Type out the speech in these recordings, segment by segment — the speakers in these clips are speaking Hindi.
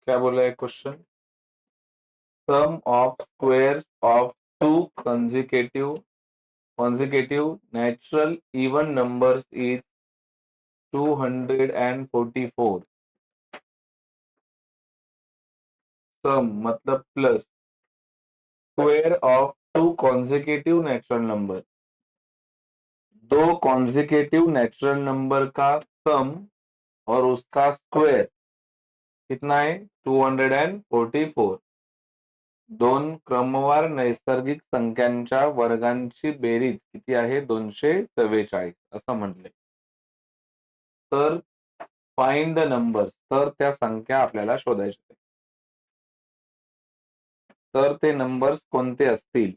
क्या बोला है question? Sum of squares of two consecutive natural even numbers is 244. Sum मतलब plus square of two consecutive natural number, दो consecutive natural नंबर का सम और उसका स्क्वायर कितना है? 244. दोन क्रमवार नैसर्गिक संख्यांच्या वर्गांची बेरीज किती आहे? 244 असं म्हटले. तर फाइंड द नंबर्स, तर त्या संख्या आपल्याला शोधायच्या. तर ते नंबर्स कोणते असतील?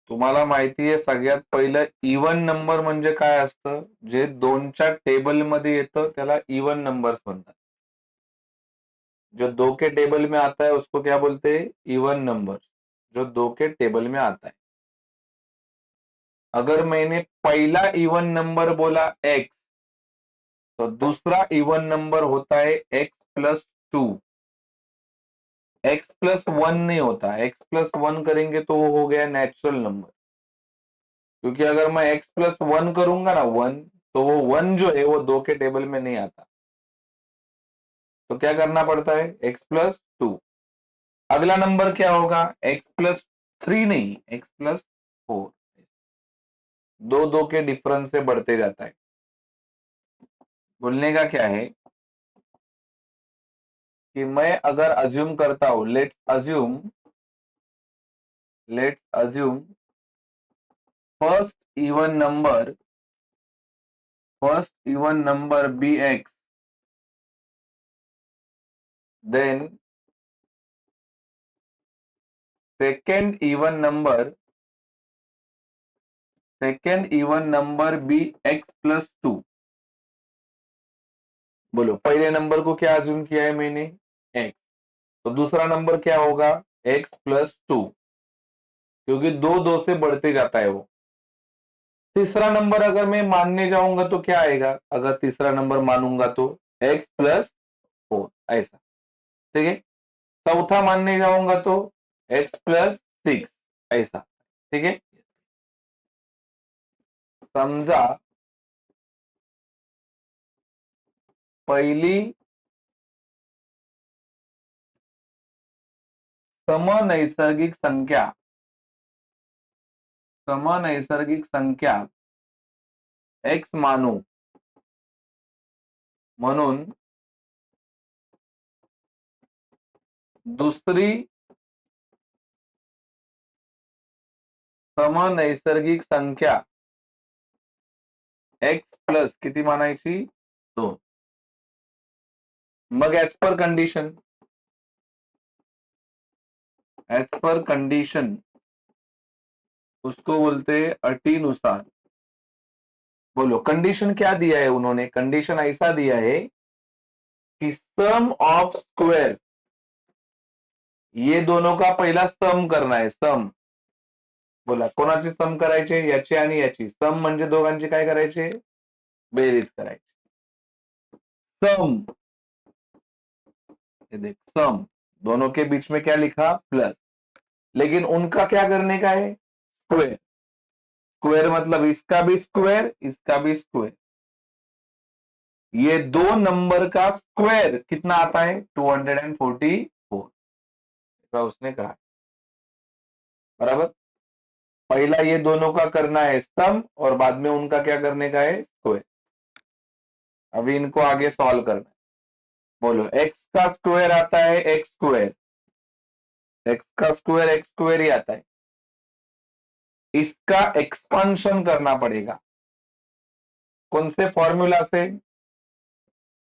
तुम्हाला माहिती आहे सगळ्यात पहिलं इवन नंबर म्हणजे काय असतं? जे 2च्या टेबल मध्ये येतं त्याला इवन नंबर्स म्हणतात. जो 2 के टेबल में आता है उसको क्या बोलते हैं? Even number. जो 2 के टेबल में आता है. अगर मैंने पहला इवन नंबर बोला x, तो दूसरा इवन नंबर होता है x+2. x+1 नहीं होता. x+1 करेंगे तो वो हो गया नेचुरल नंबर. क्योंकि अगर मैं x+1 करूंगा ना 1, तो वो 1 जो है वो 2 के टेबल में नहीं आता. तो क्या करना पड़ता है? x+2. अगला नंबर क्या होगा? x+3 नहीं, x+4. दो के डिफरेंस से बढ़ते जाता है. बोलने का क्या है कि मैं अगर अज्यूम करता हूं, let's assume first even number bx, then second even number bx+2. बोलो पहले नंबर को क्या अज्यूम किया है मैंने? x. तो दूसरा नंबर क्या होगा? x+2, क्योंकि दो से बढ़ते जाता है वो. तीसरा नंबर अगर मैं मानने जाऊंगा तो क्या आएगा? अगर तीसरा नंबर मानूंगा तो x+4 ऐसा. ठीक है. चौथा मानने जाऊंगा तो x+6 ऐसा. ठीक है. समजा पहिली समनैसर्गिक संख्या x मानू म्हणून दुसरी समनैसर्गिक संख्या x प्लस किती मानायची? 2. मग ऍज पर कंडीशन उसको बोलते अटीनुसार. बोलो कंडीशन क्या दिया है उन्होंने? कंडीशन ऐसा दिया है कि सम ऑफ स्क्वायर, ये दोनों का पहिला सम करना है. सम बोला कोणाची सम करायचे? याची आणि याची. सम म्हणजे दोघांची काय करायचे? बेरीज करायची. सम, ये देख सम, दोनों के बीच में क्या लिखा? प्लस. लेकिन उनका क्या करने का है? स्क्वायर. स्क्वायर मतलब इसका भी स्क्वायर, इसका भी स्क्वायर. ये दो नंबर का स्क्वायर कितना आता है? 244. ऐसा उसने कहा. बराबर. पहला ये दोनों का करना है सम और बाद में उनका क्या करने का है? स्क्वायर. अभी इनको आगे सॉल्व करना है. बोलो x का स्क्वायर आता है एक्स स्क्वायर. एक्स का स्क्वायर एक्स स्क्वायर ही आता है. इसका एक्सपांशन करना पड़ेगा. कौन से फॉर्मूला से?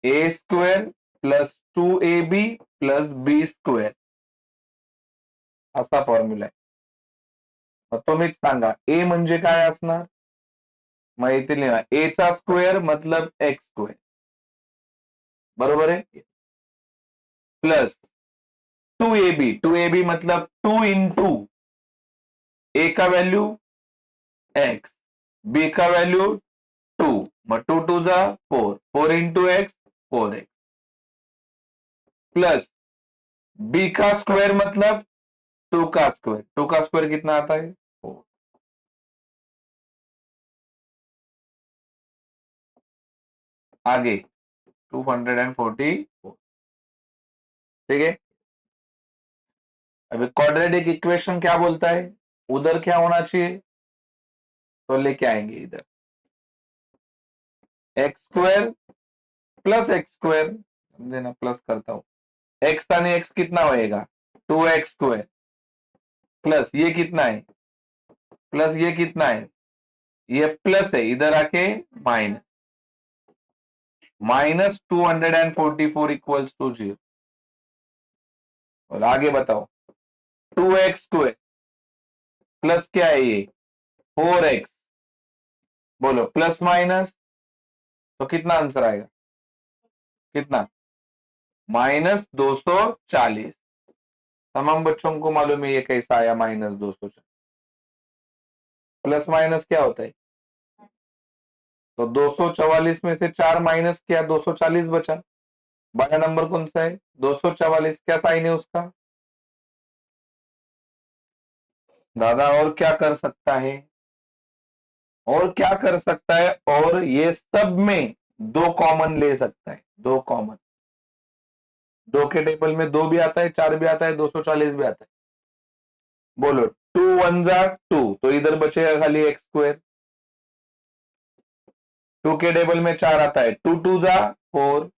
A square plus 2ab plus B square असा फॉर्म्युला आहे. मग तुम्हीच सांगा ए म्हणजे काय असणार? माहिती लिहा. ए चा स्क्वेअर मतलब एक्स स्क्वेअर. बरोबर आहे. प्लस 2ab मतलब 2 इंटू ए का वैल्यू एक्स, बी का वैल्यू 2, मग 2 2 जा 4, 4 into x 4x plus b का स्क्वायर मतलब 2 का स्क्वायर, 2 का स्क्वायर कितना आता है 4। आगे 244, ठीक है। अभी क्वाड्रेटिक इक्वेशन क्या बोलता है, उधर क्या होना चाहिए, तो लेके आएंगे इधर x square plus x square देना, प्लस करता हूं, एक्स यानी एक्स कितना होएगा 2x स्क्वायर प्लस ये कितना है, प्लस ये कितना है, ये प्लस है, इधर आके माइनस, माइनस 244 इक्वल्स टू 0। और आगे बताओ 2x स्क्वायर प्लस क्या है ये 4x, बोलो प्लस माइनस, तो कितना आंसर आएगा, कितना माइनस 240। तमाम बच्चों को मालूम है ये कैसा आया माइनस 240। प्लस माइनस क्या होता है, तो 244 में से 4 माइनस किया 240 बचा। बड़ा नंबर कौन सा है 244, क्या साइन है उसका, दादा और क्या कर सकता है, और क्या कर सकता है, और ये सब में 2 कॉमन ले सकता है, 2 कॉमन, 2 के टेबल में 2 भी आता है, 4 भी आता है, 240 भी आता है। बोलो 2 1 जा 2, तो इधर बचेगा खाली एक्स स्क्वायर। 2 के टेबल में 4 आता है, 2 2 जा 4,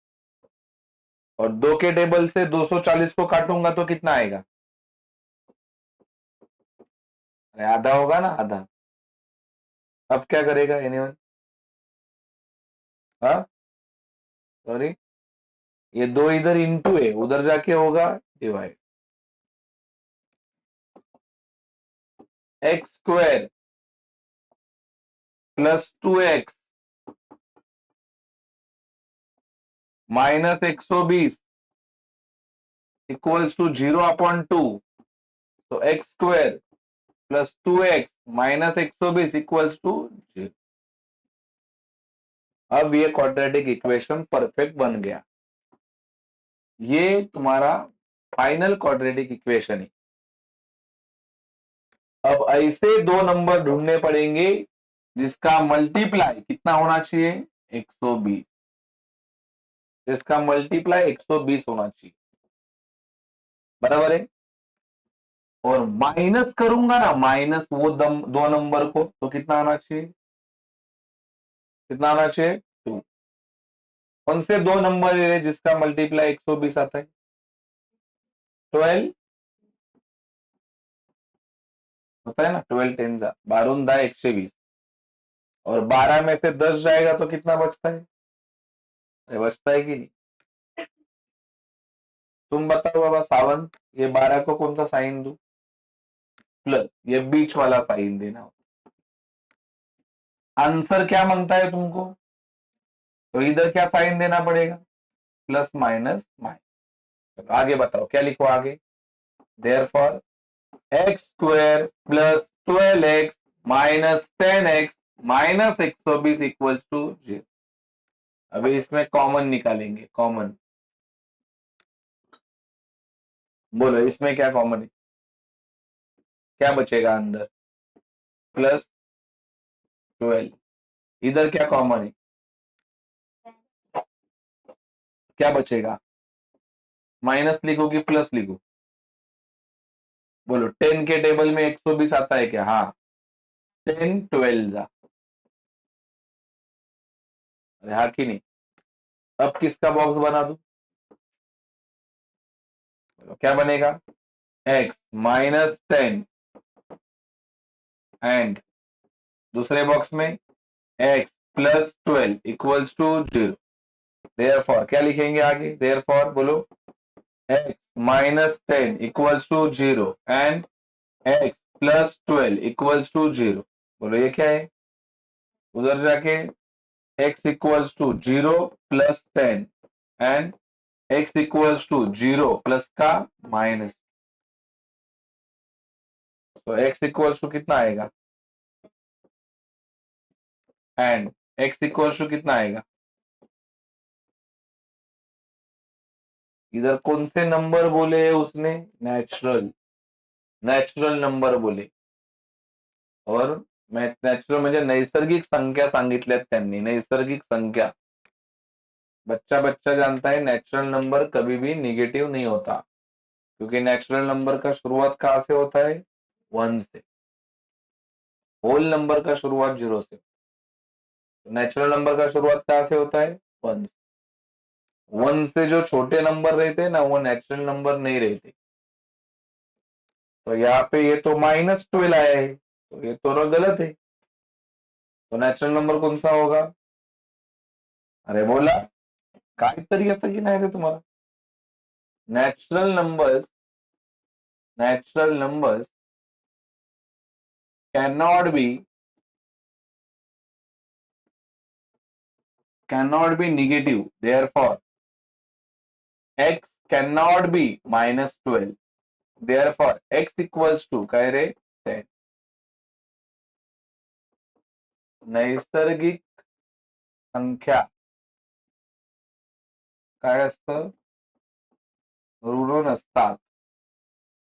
और 2 के टेबल से 240 को काटूंगा तो कितना आएगा, अरे आधा होगा ना, आधा। अब क्या करेगा एनीवन, हाँ सॉरी, ये 2 इधर इंटू है, उधर जाके होगा divide, x square plus 2x minus 120 equals to 0/2, तो x square plus 2x minus 120 equals to 0। अब ये क्वाड्रेटिक इक्वेशन परफेक्ट बन गया, ये तुम्हारा फाइनल क्वाड्रेटिक इक्वेशन है। अब ऐसे 2 नंबर ढूंढने पड़ेंगे जिसका मल्टीप्लाई कितना होना चाहिए 120, जिसका मल्टीप्लाई 120 होना चाहिए, बराबर है। और माइनस करूंगा ना, माइनस वो 2 नंबर को, तो कितना आना चाहिए, कितना आना चाहिए 2। कौन से 2 नंबर है जिसका मल्टीप्लाई 120 आता है, 12 होता है ना, 12 10 जा 12 दा 120, और 12 में से 10 जाएगा तो कितना बचता है, अरे बचता है कि नहीं, तुम बताओ बाबा सावंत, ये 12 को कौन सा साइन दू, प्लस ये बीच वाला साइन देना। आंसर क्या मांगता है तुमको, तो इधर क्या साइन देना पड़ेगा, प्लस माइनस माइनस। आगे बताओ क्या लिखो आगे, therefore x square plus 12x minus 10x minus 120 equals to 0। अभी इसमें कॉमन निकालेंगे, कॉमन बोलो इसमें क्या कॉमन है, क्या बचेगा अंदर प्लस 12, इधर क्या कॉमन है, क्या बचेगा, माइनस लिखो कि प्लस लिखो, बोलो 10 के टेबल में 120 आता है क्या, हाँ 10 12 जा, अरे हाँ कि नहीं। अब किसका बॉक्स बना दूं, बोलो क्या बनेगा, x माइनस 10 एंड दूसरे बॉक्स में x plus 12 equals to 0। Therefore क्या लिखेंगे आगे, देयरफॉर बोलो x minus 10 equals to 0 and x plus 12 equals to 0। बोलो ये क्या है, उधर जाके x equals to 0 plus 10 and x equals to 0 plus का माइनस, तो x इक्वल्स टू कितना आएगा, एंड x इक्वल्स टू कितना आएगा, इधर कौन से नंबर बोले उसने? नॅचरल, नॅचरल नंबर बोले. और नॅचरल म्हणजे नैसर्गिक संख्या सांगितल्यात त्यांनी, नैसर्गिक संख्या. बच्चा बच्चा जानता है नेचुरल नंबर कभी भी निगेटिव नहीं होता, क्योंकि नेचुरल नंबर का शुरुआत कहां से होता है? 1 से. होल नंबर का शुरुआत 0 से. नेचुरल नंबर का शुरुआत कहां से होता है? 1 से. 1 से जो छोटे नंबर रहते हैं ना, वो नेचुरल नंबर नहीं रहते. तो यहाँ पे ये तो -12 आया है, तो ये तो गलत है. तो नेचुरल नंबर कौन सा होगा? अरे बोला, काहीतरी येतं की नाही रे तुम्हाला? natural numbers cannot be negative, therefore x cannot be -12, therefore x equals to काय रे? 10. नैसर्गिक संख्या काय असतं? ऋण नसतात,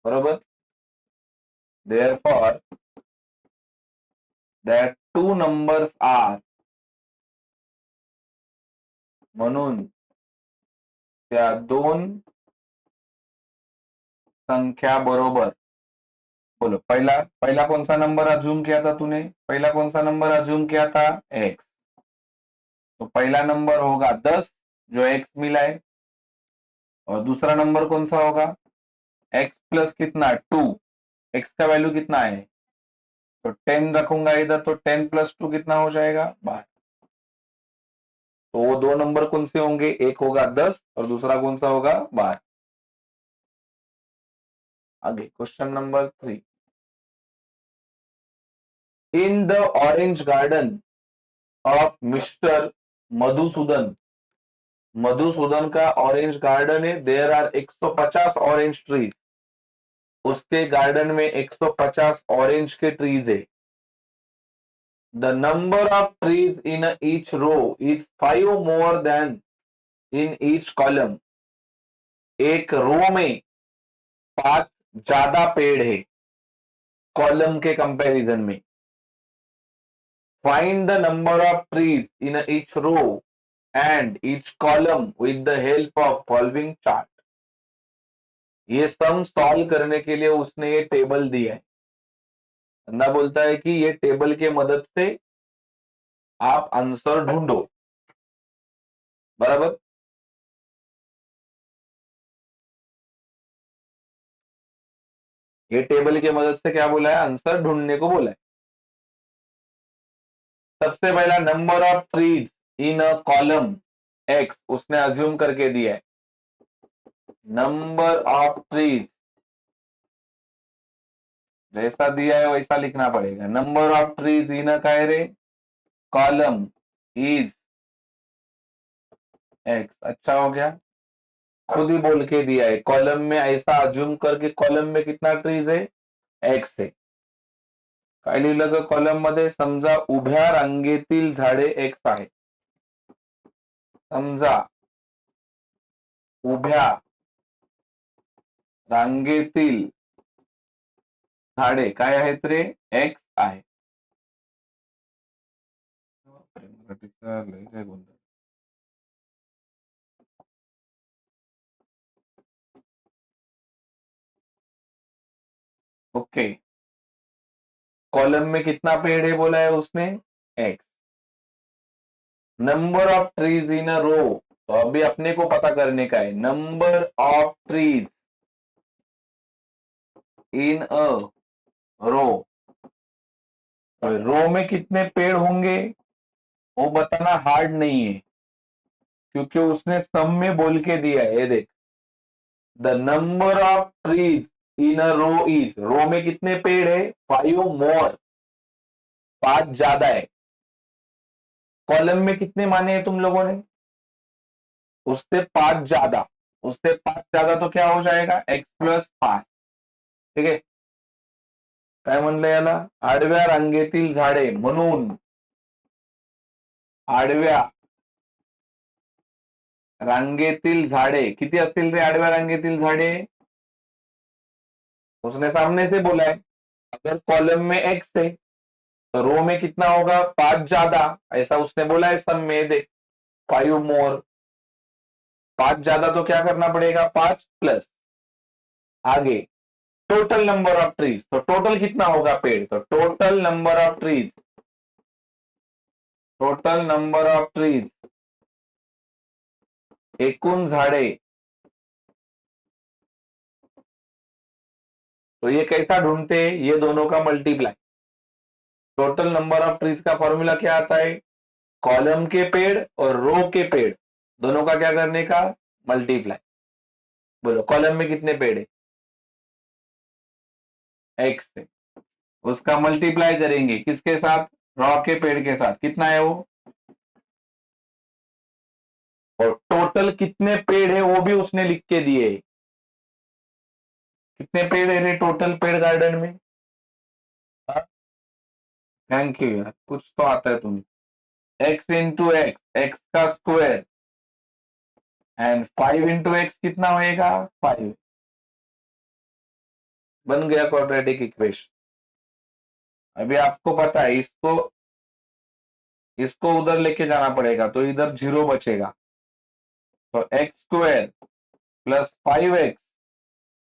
बरोबर. therefore that two numbers are, म्हणून त्या दोन संख्या बरोबर. बोलो, पहला पहला कौन सा नंबर अज्यूम किया था तूने? पहला कौन सा नंबर अज्यूम किया था? x. तो पहला नंबर होगा 10, जो x मिला है. और दूसरा नंबर कौन सा होगा? x प्लस कितना? 2. x का वैल्यू कितना है? तो 10 रखूंगा इधर, तो 10 प्लस 2 कितना हो जाएगा? 12. तो वो दो नंबर कौन से होंगे? एक होगा 10 और दूसरा कौन सा होगा? 12. आगे question number 3. In the orange garden of mister Madhusudan, Madhusudan का ऑरेंज गार्डन है. There are 150 orange trees. उसके गार्डन में 150 ऑरेंज के ट्रीज है. The number of trees in each row is 5 more than in each column. एक रो में 5 ज्यादा पेड़ है कॉलम के कंपैरिजन में. Find the number of trees in each row and each column with the help of following chart. ये सम सॉल्व करने के लिए उसने ये टेबल दिया है. अंदा बोलता है कि ये टेबल के मदद से आप आंसर ढूंढो, बराबर. ये टेबल की मदद से क्या बोला है? आंसर ढूंढने को बोला है. सबसे पहला number of trees in a column x उसने अज्यूम करके दिया है. नंबर ऑफ ट्रीज जैसा दिया है वैसा लिखना पड़ेगा. नंबर ऑफ ट्रीज इन अ काय रे? Column is x. अच्छा हो गया, खुद ही बोल के दिया है. कॉलम में ऐसा अज्यूम करके कॉलम में कितना ट्रीज है? एक्स है. काय लिहिलं ग कॉलम मध्ये? समजा उभ्या रांगेतील झाडे एक्स आहे. समजा उभ्या रांगेतील झाडे काय आहेत रे? एक्स आहे. मराठीचा लय काय गोंधळ. ओके, कॉलम में कितना पेड़ है बोला है उसने? X. Number of trees in a row, तो अभी अपने को पता करने का है. Number of trees in a row, row में कितने पेड़ होंगे वो बताना हार्ड नहीं है, क्योंकि उसने सम में बोल के दिया है. ये देख, the number of trees in a row is, row में कितने पेड़ है? 5 मोर, 5 ज्यादा है. कॉलम में कितने माने हैं तुम लोगों ने? उससे 5 ज्यादा. उससे 5 ज्यादा तो क्या हो जाएगा? X plus 5. ठीक आहे. काय म्हणलं याला? आडव्या रांगेतील झाडे, म्हणून आडव्या रांगेतील झाडे किती असतील रे? आडव्या रांगेतील झाडे, उसने सामने से बोला है। अगर कॉलम में एक्स है तो रो में कितना होगा? 5 ज्यादा, ऐसा उसने बोला है सम में। देख 5 मोर, 5 ज्यादा तो क्या करना पड़ेगा? 5 प्लस। आगे टोटल नंबर ऑफ ट्रीज, तो टोटल कितना होगा पेड़? तो total number of trees, total number of trees, एकूण झाडे। तो ये कैसा ढूंढते हैं? ये दोनों का multiply. Total number of trees का फॉर्मूला क्या आता है? कॉलम के पेड़ और रो के पेड़ दोनों का क्या करने का? मल्टीप्लाई। बोलो कॉलम में कितने पेड़ है? एक्स से, उसका मल्टीप्लाई करेंगे किसके साथ? रॉ के पेड़ के साथ। कितना है वो? और टोटल कितने पेड़ है वो भी उसने लिख के दिए। कितने पेड़ है रे टोटल पेड़ गार्डन में? थैंक यू यार, कुछ तो आता है तुम्हें। एक्स इंटू एक्स, एक्स का स्क्वायर, एंड 5 इंटू एक्स कितना होएगा? 5। बन गया क्वाड्रेटिक इक्वेशन। अभी आपको पता है इसको, इसको उधर लेके जाना पड़ेगा तो इधर 0 बचेगा। तो एक्स स्क्वायर प्लस 5x,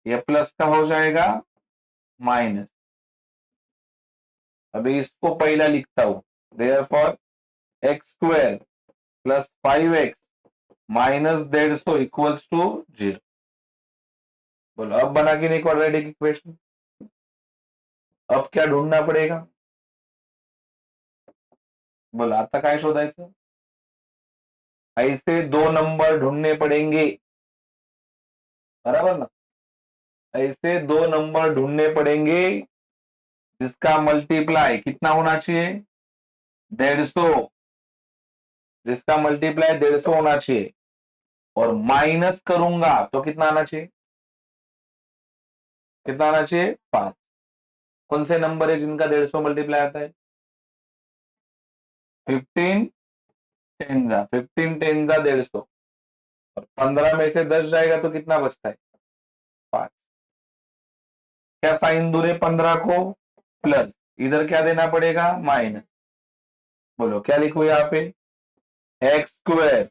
ये प्लस का हो जाएगा माइनस। अभी इसको पहला लिखता हूं, therefore x square plus 5x minus 150 equals to 0। बोलो अब बना कि नहीं क्वाड्रेटिक इक्वेशन? अब क्या ढूंढना पड़ेगा? बोलो आता काय शोधायचं? ऐसे 2 नंबर ढूंढने पड़ेंगे, बराबर ना? ऐसे 2 नंबर ढूंढने पड़ेंगे जिसका मल्टीप्लाई कितना होना चाहिए? 150। जिसका मल्टीप्लाई 150 होना चाहिए, और माइनस करूंगा तो कितना आना चाहिए? कितना आना चाहिए? 5। कौन से नंबर है जिनका 150 मल्टीप्लाई आता है? 15 टेन जा, 15 टेन जा 150, और 15 में से 10 जाएगा तो कितना बचता है? 5। क्या साइन दूरे 15 को? प्लस, इधर क्या देना पड़ेगा? माइनस। बोलो क्या लिखू यहाँ पे? X square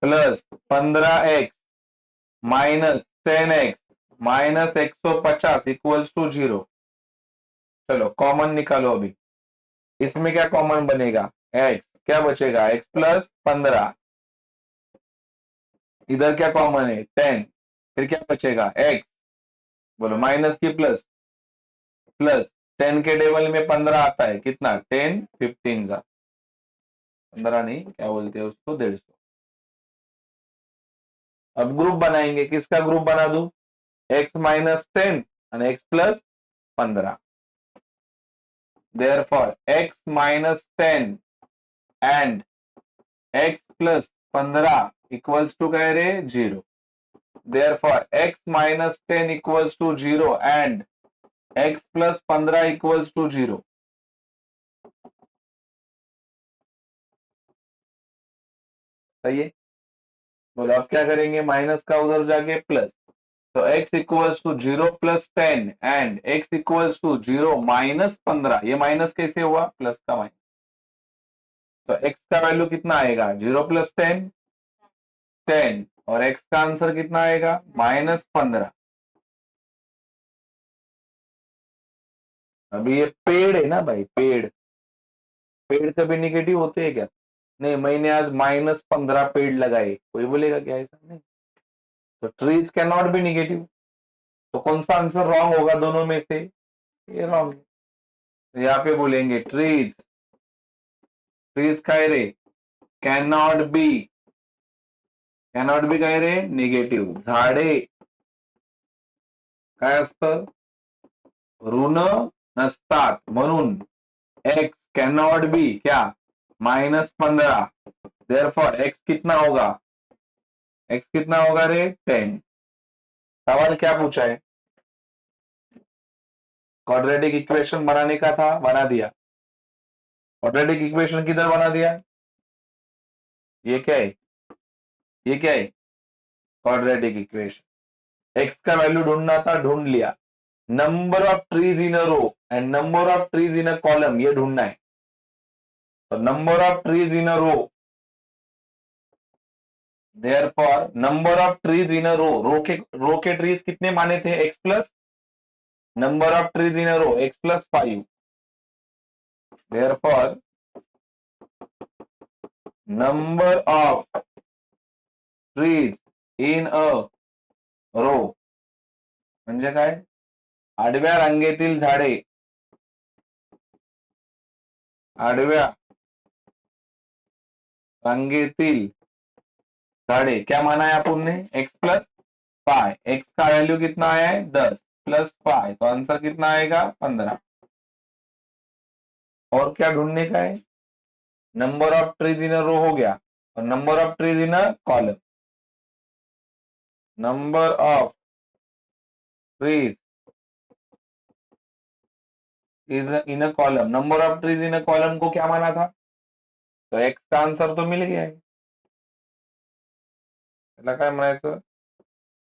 plus 15x minus 10x minus 150 equals to 0। चलो कॉमन निकालो अभी। इसमें क्या कॉमन बनेगा? x, क्या बचेगा? x plus 15। इधर क्या कॉमन है? 10। फिर क्या बचेगा? x। बोलो माइनस की प्लस? प्लस 10 के टेबल में 15 आता है, कितना? 10 15 जा, 15 नहीं, क्या बोलते हैं उसको, 150। अब ग्रुप बनाएंगे, किसका ग्रुप बना दूं? x माइनस 10 और x plus 15। Therefore x minus 10 and x plus 15 equals to कह रहे 0। Therefore x minus 10 equals to 0 and x plus 15 equals to 0। सही है? बोलो अब क्या करेंगे? माइनस का उधर जाके प्लस, तो x equals to 0 plus 10 and x equals to 0 minus 15। ये माइनस कैसे हुआ? प्लस का माइनस। तो x का वैल्यू कितना आएगा? 0 प्लस 10, 10, और x का आंसर कितना आएगा? माइनस 15। अभी ये पेड़ है ना भाई, पेड़, पेड़ कभी निगेटिव होते हैं क्या? नहीं, मैंने आज माइनस 15 पेड़ लगाए, कोई बोलेगा क्या? ऐसा नहीं। तो trees can not be negative. तो कौन सा आंसर रॉन्ग होगा दोनों में से? ये रॉन्ग है। तो यहाँ पे बोलेंगे ट्रीज, ट्रीज कह रहे कैन नॉट बी कह रहे निगेटिव। झाडे काय असतं? ऋण नसतात, म्हणून एक्स कैन नॉट बी क्या? माइनस 15। देयरफॉर एक्स कितना होगा? एक्स कितना होगा रे? 10। सवाल क्या पूछा है? क्वाड्रेटिक इक्वेशन बनाने का था, बना दिया। क्वाड्रेटिक इक्वेशन किधर बना दिया? ये क्या है? ये क्या है? Quadratic equation. एक्स का वैल्यू ढूंढना था, ढूंढ लिया। Number of trees in a row and number of trees in a column, ये ढूंढना है। तो number of trees in a row, therefore number of trees in a row, row के ट्रीज कितने माने थे? X plus number of trees in a row X plus 5। Therefore number of trees in a row म्हणजे काय? आडव्या रांगेतील झाडे, आडव्या रांगेतील झाड़े क्या माना है अपन ने? X plus pi. एक्स का वैल्यू कितना आया है? 10 प्लस पाई, तो आंसर कितना आएगा? 15। और क्या ढूंढने का है? Number of trees in a रो हो गया, और number of trees in a column, number of trees is in a column, number of trees in a column को क्या माना था? तो एक्स का आंसर तो मिल गया है। त्याला काय म्हणायचं?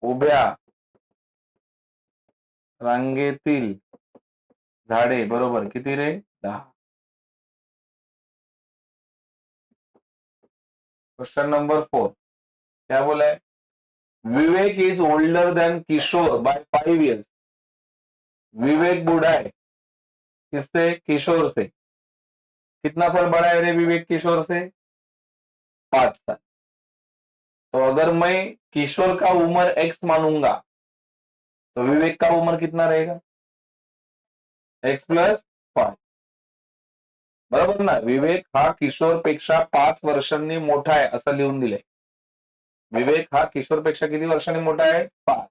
उभ्या रांगेतील झाडे बरोबर किती रे? 10। क्वेश्चन नंबर 4 क्या बोला है? Vivek is older than Kishore by 5 years। Vivek बूढ़ा है किससे? किशोर से। कितना साल बड़ा है रे विवेक किशोर से? 5 साल। तो अगर मैं किशोर का उम्र एक्स मानूंगा तो विवेक का उम्र कितना रहेगा? X plus 5। बरोबर ना? विवेक हा किशोर पेक्षा 5 वर्षांनी मोठा आहे असं लिहून दिलंय। विवेक हा किशोर पेक्षा किती वर्षांनी मोठा आहे? 5।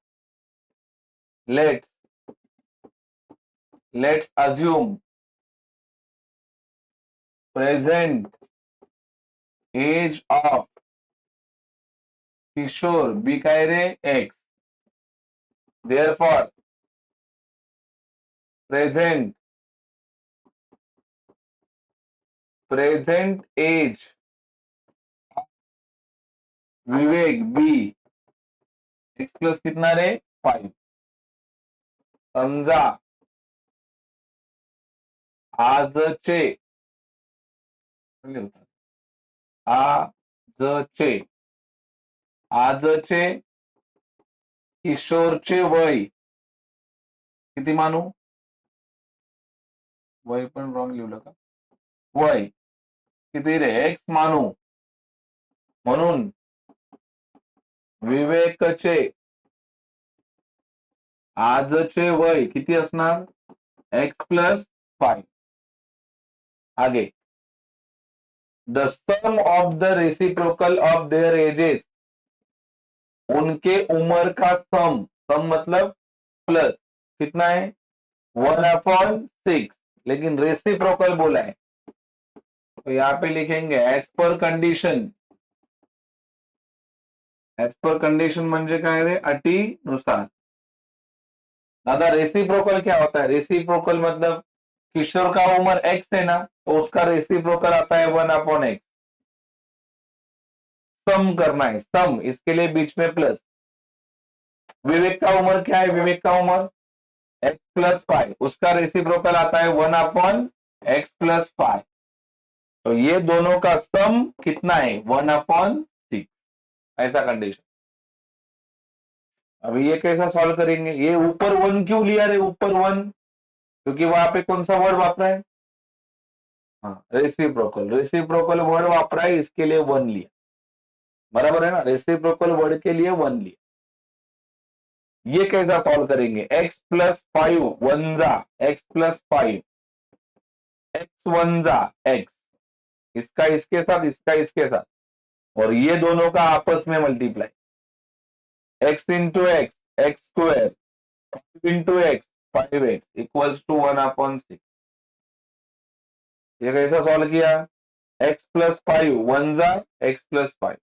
Let's assume present age of Kishor be काय रे? X. Therefore present age Vivek be x plus कितना रे? 5। समजा आजचे आजचे आजचे किशोरचे वय किती मानू? वय पण रॉंग लिहिलं का? वय किती रे? एक्स मानू, म्हणून विवेकचे आजचे वय किती असणार? X plus 5। आगे the sum of the reciprocal of their ages, उनके उम्र का सम मतलब प्लस कितना है? 1/6। लेकिन रेसिप्रोकल बोला है तो यहां पे लिखेंगे एज पर कंडीशन। एज पर कंडीशन म्हणजे काय रे? अटीनुसार। दादा रेसिप्रोकल क्या होता है? रेसिप्रोकल मतलब किशोर का उम्र एक्स है ना, तो उसका रेसिप्रोकल आता है 1/x। सम करना है, सम, इसके लिए बीच में प्लस। विवेक का उम्र क्या है? विवेक का उम्र एक्स प्लस 5, उसका रेसिप्रोकल आता है 1/x प्लस 5। तो ये दोनों का सम कितना है? 1/6। ऐसा कंडीशन। अभी ये कैसा सॉल्व करेंगे? ये ऊपर 1 क्यों लिया रे? ऊपर 1 क्योंकि वहां पे कौन सा वर्ड वापरा है? हाँ, रेसिप्रोकल वर्ड वापरा है, इसके लिए 1 लिया। बराबर है ना? रेसिप्रोकल वर्ड के लिए 1 लिया। ये कैसा सॉल्व करेंगे? x प्लस 5 वन जा एक्स प्लस 5, एक्स वन जा एक्स, इसका इसके साथ, इसका इसके साथ, और ये दोनों का आपस में multiply. X into x x square, 5 into x 5x equals to 1/6। ये कैसा सॉल्व किया? एक्स प्लस 5 वन जा एक्स प्लस 5,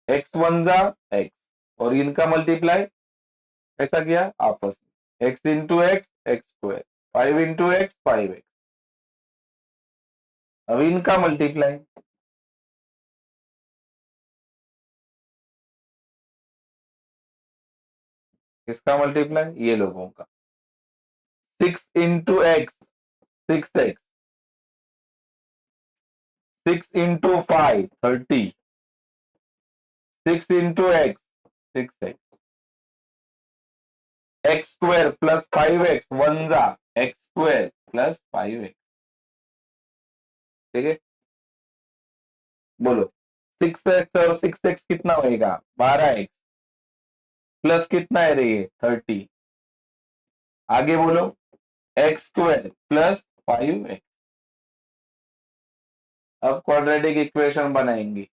एक्स वन जा एक्स, और इनका मल्टीप्लाई कैसा किया? आपस में x into x x square, 5 into x 5x। अब इनका मल्टीप्लाई किसका मल्टीप्लाई? ये लोगों का। 6 into x 6x, 6 into 5 30, 6 into x 6x, x square plus 5x 1 जा एक्स स्क्वायर प्लस 5x। ठीक है, बोलो 6x और 6x कितना होएगा? 12x प्लस कितना है रे? 30। आगे बोलो एक्स स्क्वायर प्लस 5x। अब क्वाड्रेटिक इक्वेशन बनाएंगे।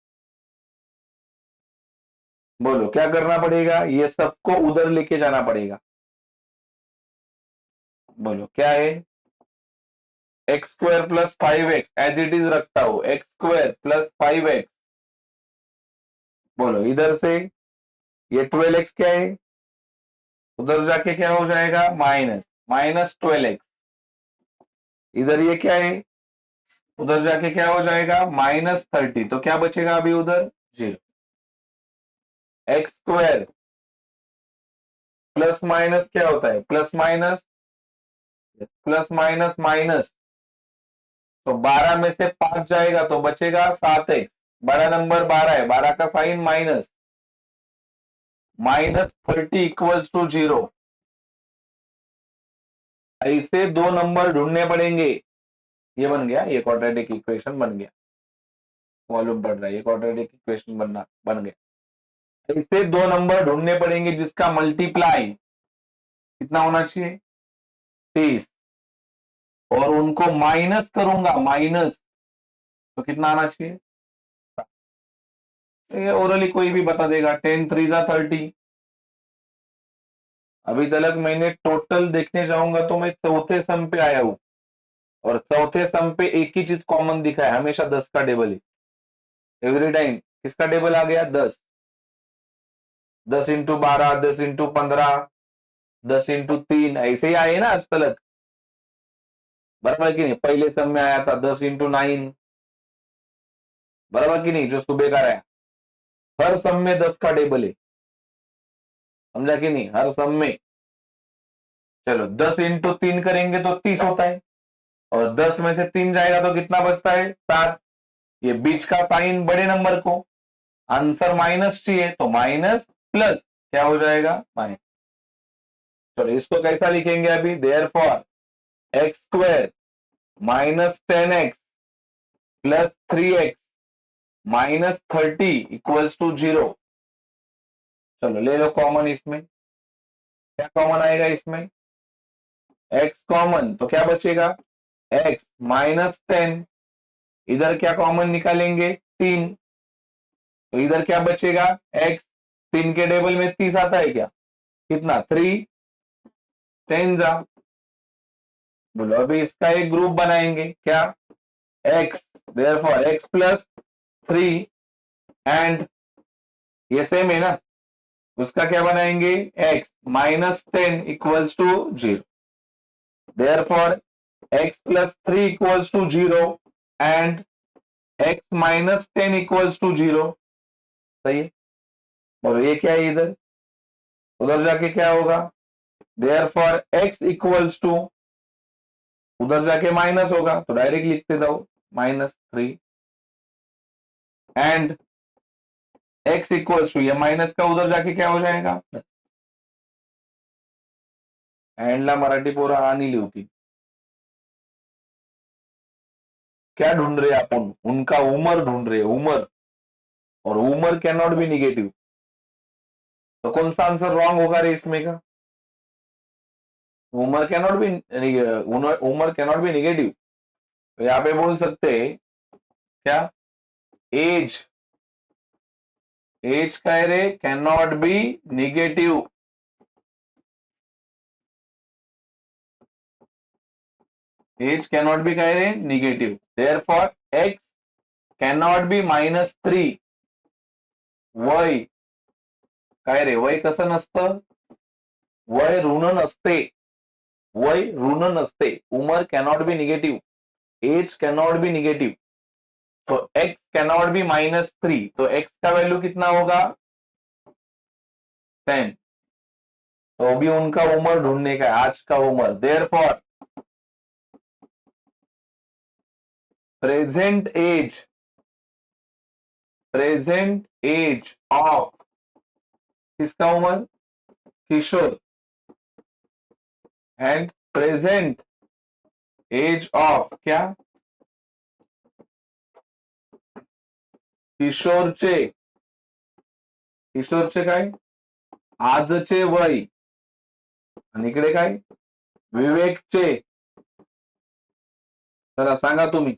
बोलो क्या करना पड़ेगा? ये सबको उधर लेके जाना पड़ेगा। बोलो क्या है? X square plus 5x as it is रखता हूं, एक्स स्क्वायर प्लस 5x। बोलो इधर से ये 12x क्या है? उधर जाके क्या हो जाएगा? Minus minus 12x। इधर ये क्या है? उधर जाके क्या हो जाएगा? -30। तो क्या बचेगा अभी उधर? 0। एक्स स्क्वायर प्लस माइनस क्या होता है? Plus minus plus minus minus. तो 12 में से 5 जाएगा तो बचेगा 7x। बड़ा नंबर 12 है, 12 का साइन माइनस, -30 इक्वल्स टू 0। ऐसे दो नंबर ढूंढने पड़ेंगे। ये बन गया, ये क्वाड्रेटिक इक्वेशन बन गया। मालूम पड़ रहा है ये क्वाड्रेटिक इक्वेशन बनना बन गया। ऐसे दो नंबर ढूंढने पड़ेंगे जिसका मल्टीप्लाई कितना होना चाहिए? 30। और उनको माइनस करूंगा, माइनस तो कितना आना चाहिए? ये ओरली कोई भी बता देगा। 10 3 जा 30। अभी तक मैंने टोटल देखने जाऊंगा तो मैं चौथे सम पे आया हूं, और चौथे सम पे एक ही चीज कॉमन दिखा है, हमेशा 10 का टेबल है। एवरी टाइम किसका टेबल आ गया? 10। 10 इंटू 12, 10 इंटू 15, 10 इंटू 3, ऐसे ही आए ना आज तक। बराबर की नहीं? पहले सम में आया था 10 इंटू 9, बराबर की नहीं? जो सुबह का रहा, हर सम में 10 का टेबल है। समझा कि नहीं? हर सम में। चलो 10 इंटू 3 करेंगे तो 30 होता है, और 10 में से 3 जाएगा तो कितना बचता है? 7। ये बीच का साइन बड़े नंबर को, आंसर माइनस चाहिए तो माइनस प्लस क्या हो जाएगा? माइनस। चलो इसको कैसा लिखेंगे अभी? Therefore x square -10x plus 3x -30 equals to 0। चलो ले लो कॉमन इसमें। क्या कॉमन आएगा इसमें? x कॉमन, तो क्या बचेगा? x -10। इधर क्या कॉमन निकालेंगे? 3। तो इधर क्या बचेगा? x। 3 के टेबल में 30 आता है क्या? कितना? 3 10 जा। बोलो अभी इसका एक ग्रुप बनाएंगे। क्या? x, therefore x plus 3 and ये सेम है ना, उसका क्या बनाएंगे? x -10 equals to 0। Therefore x plus 3 equals to 0 and x -10 equals to 0। सही है? और ये क्या है इधर? उधर जाके क्या होगा? देयरफॉर x इक्वल्स टू, उधर जाके माइनस होगा तो डायरेक्ट लिखते जाओ -3 एंड x इक्वल्स टू, ये माइनस का उधर जाके क्या हो जाएगा? एंडला मराठी पोरा हा नहीं लिहती। क्या ढूंढ रहे अपन? उनका उमर ढूंढ रहे, उमर। और उमर कैन नॉट बी निगेटिव। तो कौन सा आंसर रॉन्ग होगा रे इसमें का? उमर कैन नॉट बी, उमर कैन नॉट बी निगेटिव। तो यहाँ पे बोल सकते हैं क्या? एज, एज कह रहे can not be negative. Age can not be कह रहे negative, therefore x can not be -3। वय काय रे? वय कसं नसतं? वय ऋण नसते, वय ऋण नसते। उमर cannot be negative, age cannot be negative. तो एक्स कैनॉट बी -3, तो एक्स का वैल्यू कितना होगा? 10। तो अभी उनका उम्र ढूंढने का है, आज का उम्र। देयरफॉर प्रेजेंट एज ऑफ, किसका उम्र, किशोर, एंड प्रेजेंट एज ऑफ क्या, किशोरचे, किशोरचे काय, आजचे वय, आणि इकडे काय, विवेकचे। जरा सांगा तुम्ही,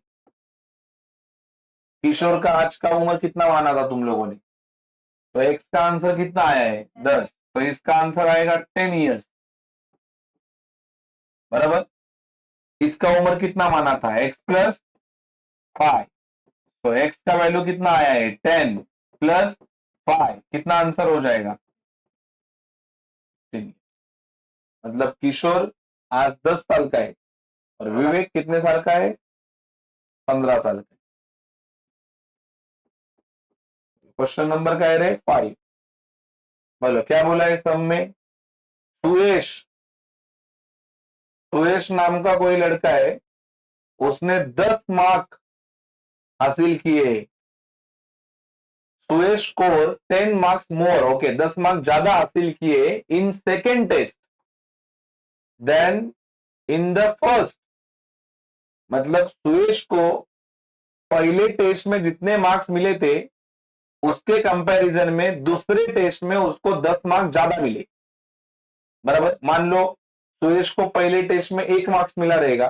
किशोर का आज का उम्र कितना माना था तुम लोगों ने? तो एक्स का आंसर कितना आया है, 10। तो इसका आंसर आएगा 10 ईयर्स, बराबर। इसका उम्र कितना माना था, एक्स प्लस 5। तो एक्स का वैल्यू कितना आया है, 10 प्लस 5, कितना आंसर हो जाएगा, मतलब किशोर आज 10 साल का है और विवेक कितने साल का है, 15 साल का। क्वेश्चन नंबर क्या है, 5। बोलो क्या बोला है सब में, सुरेश, सुरेश नाम का कोई लड़का है, उसने 10 मार्क हासिल किए। Suresh score 10 marks more, okay, 10 mark ज्यादा हासिल किए in second test than in the first. मतलब सुरेश को पहले टेस्ट में जितने मार्क्स मिले थे उसके कंपैरिजन में दूसरे टेस्ट में उसको 10 मार्क्स ज्यादा मिले, बराबर। मान लो सुरेश को पहले टेस्ट में 1 मार्क्स मिला रहेगा,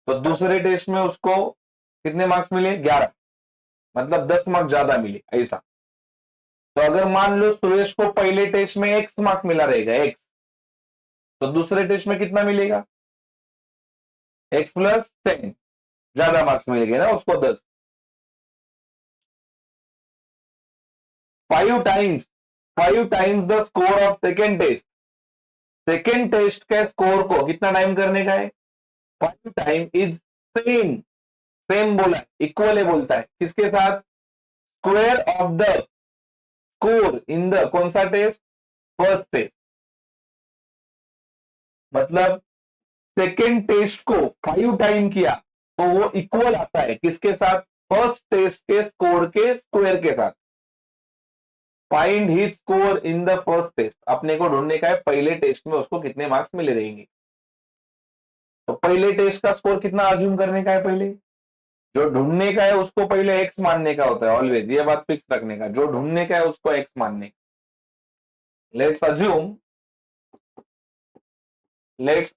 तो दूसरे टेस्ट में उसको कितने मार्क्स मिले, 11, मतलब 10 मार्क्स ज्यादा मिले, ऐसा। तो अगर मान लो सुरेश को पहले टेस्ट में एक्स मार्क्स मिला रहेगा, एक्स, तो दूसरे टेस्ट में कितना मिलेगा, एक्स प्लस 10, ज्यादा मार्क्स मिलेंगे ना उसको, 10। 5 times the score of second test. Second test के स्कोर को कितना टाइम करने का है, 5 टाइम इज सेम, सेम बोला, इक्वल है बोलता है, किसके साथ, square of the score in the कौन सा टेस्ट, फर्स्ट टेस्ट। मतलब सेकेंड टेस्ट को 5 टाइम किया तो वो इक्वल आता है किसके साथ, फर्स्ट टेस्ट के स्कोर के स्क्वायर के साथ। Find his score in the first test, अपने को ढूंढने का है पहले टेस्ट में उसको कितने मार्क्स मिले रहेंगे। तो पहले टेस्ट का स्कोर कितना अज्यूम करने का है, पहले जो ढूंढने का है उसको पहले एक्स मानने का होता है, ऑलवेज ये बात फिक्स रखने का, जो ढूंढने का है उसको एक्स मानने का। Let's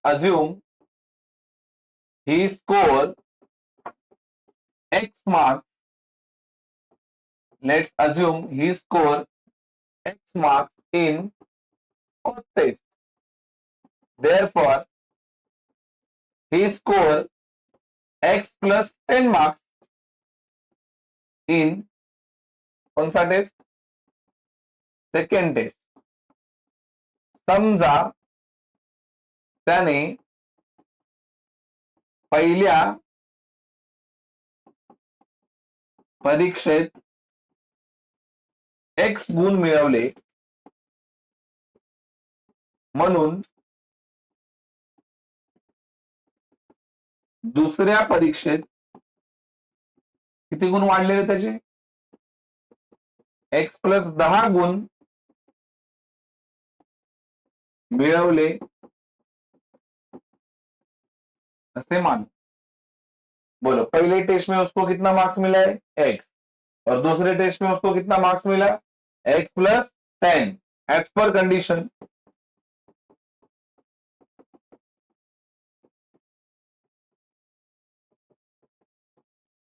assume he score x marks, let's assume he scored X marks in first test. Therefore, he scored X plus 10 marks in कौन सा टेस्ट, सेकंड टेस्ट। समजा त्याने पहिल्या परीक्षेत एक्स गुण मिळवले, म्हणून दुसऱ्या परीक्षेत किती गुण वाढलेले त्याचे, एक्स प्लस 10 गुण मिळवले ऐसे मान। बोलो पहले टेस्ट में उसको कितना मार्क्स मिला है, एक्स, और दूसरे टेस्ट में उसको कितना मार्क्स मिला, एक्स प्लस 10, एज पर condition.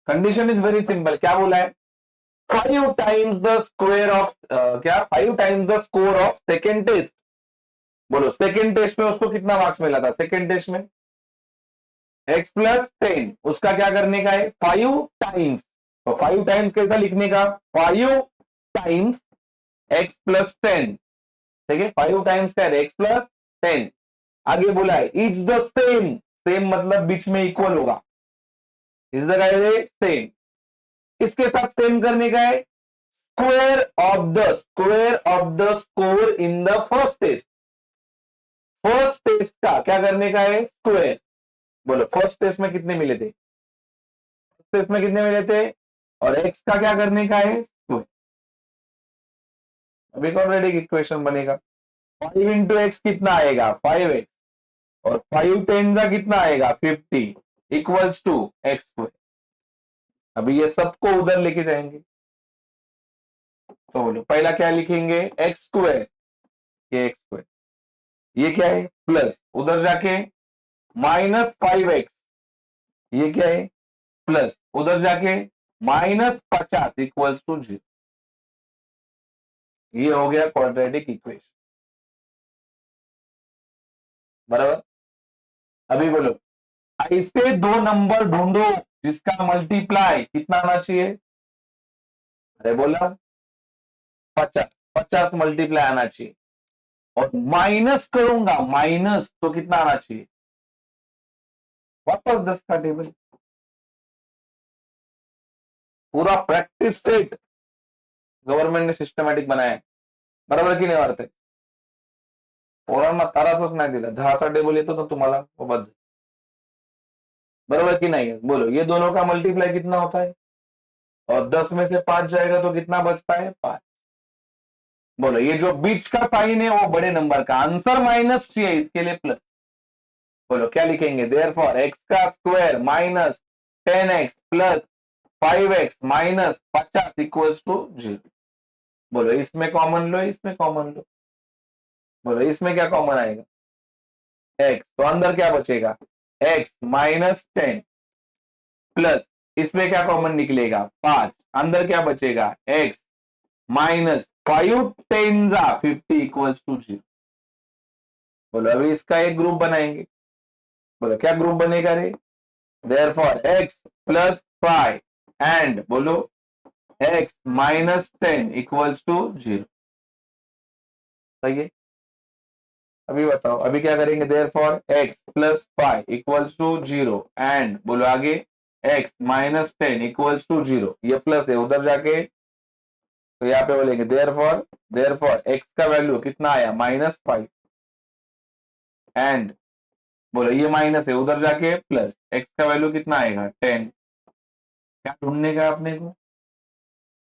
Condition is very simple, क्या बोला है, 5 टाइम्स द स्क्वायर ऑफ क्या, 5 times the score of second test. बोलो सेकेंड टेस्ट में उसको कितना मार्क्स मिला था, सेकेंड टेस्ट में एक्स प्लस 10, उसका क्या करने का है, 5 टाइम्स। तो 5 टाइम्स कैसा लिखने का, 5 टाइम्स एक्स प्लस 10, ठीक है, 5 टाइम्स क्या है, एक्स प्लस 10। आगे बोला है इज द सेम, सेम मतलब बीच में इक्वल होगा, इज द सेम, इसके साथ सेम करने का है, square of the score in the first test. First test का क्या करने का है, स्क्वायर। बोलो फर्स्ट टेस्ट में कितने मिले थे, फर्स्ट टेस्ट में कितने मिले थे, और एक्स का क्या करने का है, स्क्वायर। अभी ऑलरेडी इक्वेशन बनेगा, 5 × x कितना आएगा, 5x, और 5 × 10 कितना आएगा, 50 इक्वल्स टू एक्स स्क्वायर। अभी ये सबको उधर लेके जाएंगे, तो बोलो पहला क्या लिखेंगे, एक्स स्क्वायर, ये एक्स स्क्वायर, ये क्या है प्लस, उधर जाके -5x, ये क्या है प्लस, उधर जाके -50 इक्वल्स टू 0। ये हो गया क्वाड्रेटिक इक्वेशन, बराबर। अभी बोलो ऐसे दो नंबर ढूंढो जिसका मल्टीप्लाई कितना आना चाहिए, अरे बोला 50, 50 मल्टीप्लाई आना चाहिए, और माइनस करूंगा माइनस तो कितना आना चाहिए, वापस 10 का टेबल, पूरा प्रैक्टिस सेट गवर्नमेंट ने सिस्टमॅटिक बनाया है, बरोबर की नाही वाटतंय, पोरांना तारासच नाही दिला, 10चा टेबल येतो ना तुम्हाला वो बस, बरोबर की नहीं है, बोलो ये दोनों का मल्टीप्लाई कितना होता है, और 10 में से 5 जाएगा तो कितना बचता है, 5। बोलो ये जो बीच का साइन है वो बड़े नंबर का, आंसर माइनस चाहिए, इसके लिए प्लस। बोलो क्या लिखेंगे, देयरफॉर एक्स का square minus 10x plus 5x minus 50 equals to 0। बोलो इसमें कॉमन लो, इसमें कॉमन लो, बोलो इसमें क्या कॉमन आएगा, x, तो अंदर क्या बचेगा, x -10 प्लस इसमें क्या कॉमन निकलेगा, 5, अंदर क्या बचेगा, x -5 10 50 इक्वल्स टू 0। बोलो अभी इसका एक ग्रुप बनाएंगे, बोलो क्या ग्रुप बनेगा रे, देयरफॉर x प्लस 5 एंड बोलो x -10 इक्वल्स टू 0। सही है, अभी बताओ अभी क्या करेंगे, therefore x plus 5 equals to 0 and बोलो आगे x -10 इक्वल्स टू 0, ये प्लस है उधर जाके, तो यहाँ पे बोलेंगे देयरफॉर x का वैल्यू कितना आया, -5 एंड बोलो ये माइनस है उधर जाके प्लस, x का वैल्यू कितना आएगा 10। क्या ढूंढने का अपने को,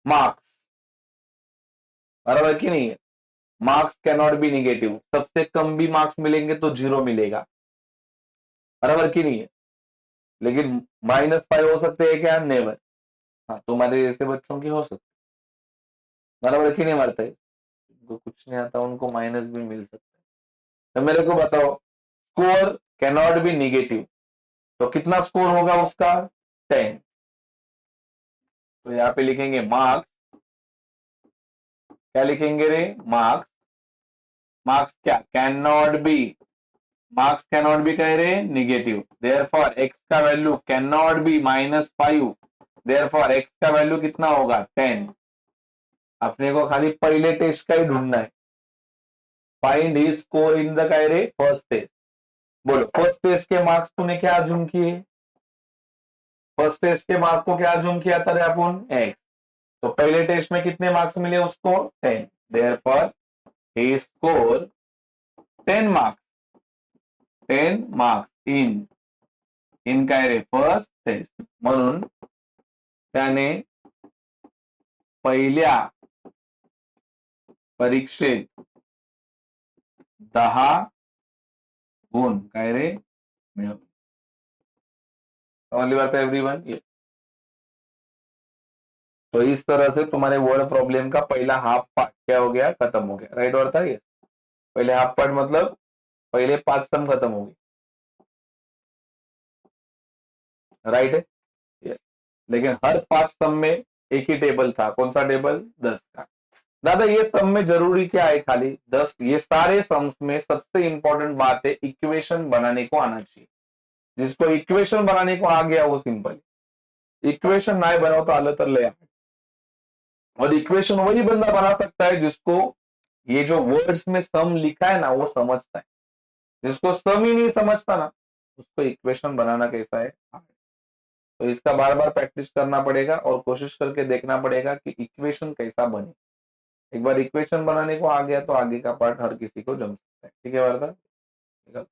मार्क्स, बराबर की नहीं है, marks can not be negative, सबसे कम भी मार्क्स मिलेंगे तो 0 मिलेगा, बराबर की नहीं है, लेकिन -5 हो सकते हैं क्या, नेवर। हाँ तुम्हारे जैसे बच्चों की हो सकती, बराबर की नहीं मारते, तो कुछ नहीं आता उनको माइनस भी मिल सकता है। तो मेरे को बताओ score can not be negative, तो कितना स्कोर होगा उसका, 10। तो यहाँ पे लिखेंगे मार्क्स, क्या लिखेंगे रे, मार्क्स, मार्क्स क्या can not B, marks can not be कह रहे निगेटिव, देयरफॉर एक्स का value can not B -5, therefore x का वैल्यू कितना होगा 10। अपने को खाली पहले टेस्ट का ही ढूंढना है, find his score in the काय रे फर्स्ट टेस्ट। बोलो फर्स्ट टेस्ट के मार्क्स तूने क्या अज्यूम किए, फर्स्ट टेस्ट के मार्क्स को क्या अज्यूम किया था रे अपन, एक्स, तो पहले टेस्ट में कितने मार्क्स मिले उसको 10, therefore he score 10 marks, 10 marks in काय रे फर्स्ट टेस्ट, म्हणून त्याने पहिल्या परीक्षेत 10 गुण काय रे मिळवले। समझ बात है एवरीवन, ये तो इस तरह से तुम्हारे वर्ड प्रॉब्लम का पहला हाफ पार्ट क्या हो गया, खत्म हो गया, राइट और था ये, पहले हाफ पार्ट मतलब पहले 5 सम खत्म हो गए, राइट है, यस। लेकिन हर 5 सम में एक ही टेबल था, कौन सा टेबल, 10 का। दादा ये सम में जरूरी क्या है, खाली 10, ये सारे सम्स में सबसे इंपॉर्टेंट बात है इक्वेशन बनाने को आना चाहिए, जिसको इक्वेशन बनाने को आ गया वो सिंपल, इक्वेशन ना बनाओ तो आलं तर ले, और इक्वेशन वही बंदा बना सकता है जिसको ये जो वर्ड्स में सम लिखा है ना वो समझता है, जिसको सम ही नहीं समझता ना उसको इक्वेशन बनाना कैसा है, तो इसका बार बार प्रैक्टिस करना पड़ेगा और कोशिश करके देखना पड़ेगा कि इक्वेशन कैसा बने। एक बार इक्वेशन बनाने को आ गया तो आगे का पार्ट हर किसी को जम सकता है, ठीक है वर्धा। निकाल